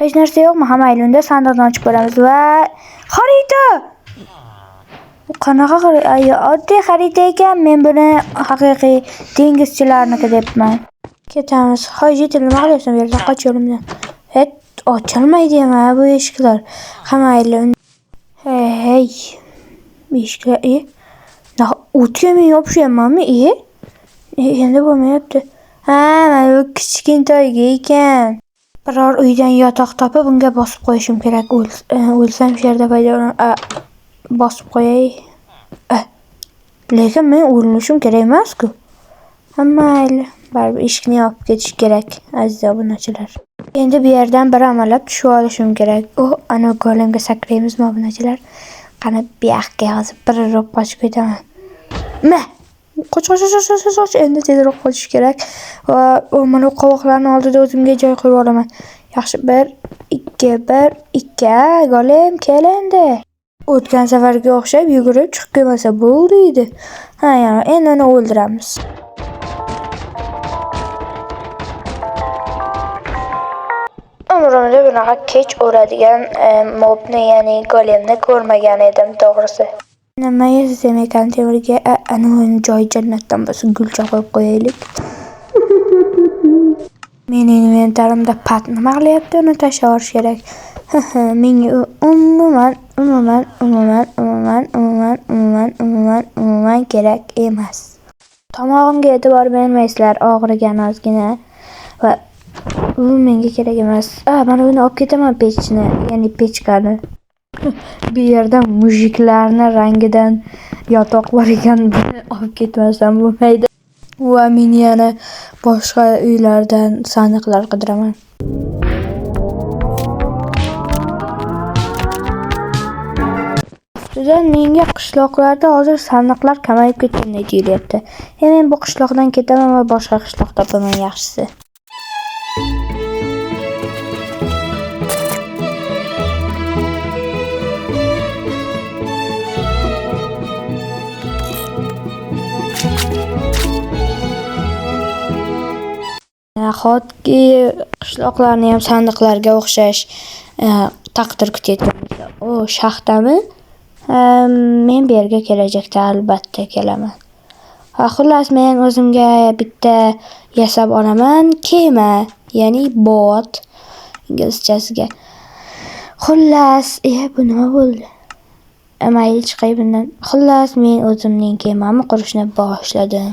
Hech narsa yo'qmi? Hamma unda sandiqdan ochib ko'ramiz va xarita. Bu qanaqa xarita? Oddiy xarita ekan. Men buni haqiqiy dengizchilarniki debman. Ketamiz. Hojit nima qilyapsan? Bu yerdan qoch yo'limdan. Ochilmaydi ham bu eshiklar. Hamma hey. Eshiklar. O'tga men yopishyapmanmi? Endi bo'lmayapti. Ha, mana bu kichkintoyga ekan. Biror uydan yotoq topib unga bosib qo'yishim kerak. O'lsam shu yerda bosib qo'yay. Lekin men o'lishim kerak emas-ku. Mayli, baribir eshikni yopib ketish kerak, aziz obunachilar. Endi bu yerdan bir amallab tushib olishim kerak. Ana golemga sakraymizmi obunachilar? Qani bu yoqqa hozir bir urib qochib ketaman. Qoch. Endi tezroq qochish kerak. Va mana qovoqlarning oldida o'zimga joy qo'yib olaman. Yaxshi, 1 2 1 2 golem kel endi. O'tgan safarga o'xshab yugurib chiqib kelmasa bo'ldi edi. Endi uni o'ldiramiz. Umrimda bunaqa kech o'radigan mobni, ya'ni golemni ko'rmagan edim, to'g'risi. Nima yesam ekan Temurga? Ana uni joy jannatdan bo'lsa gulcha qo'yib qo'yaylik. Mening inventarimda pat nima qilyapti? Uni tashlab yuborish kerak. Menga umuman kerak emas. Tomog'imga e'tibor bermaysizlar, og'rigan ozgina va u menga kerak emas. Mana buni olib ketaman, pechni, ya'ni pechkani. Bu yerda mujiklarning rangidan yotoq bor ekan, buni olib ketmasam bo'lmaydi. Va men yana boshqa uylardan sandiqlar qidiraman. Menga qishloqlarda hozir sandiqlar kamayib ketgandek tuyulyapti. Men bu qishloqdan ketaman va boshqa qishloq topaman yaxshisi. Nahotki qishloqlarni ham sandiqlarga o'xshash taqdir kutayotgan bo'lsa, shaxtami? Men bu yerga kelajakda albatta kelaman. Xullas, men o'zimga bitta yasab olaman, kema, ya'ni bot inglizchasiga. Xullas, bu nima bo'ldi? Mayli chiqay bundan. Xullas, men o'zimning kemamni qurishni boshladim.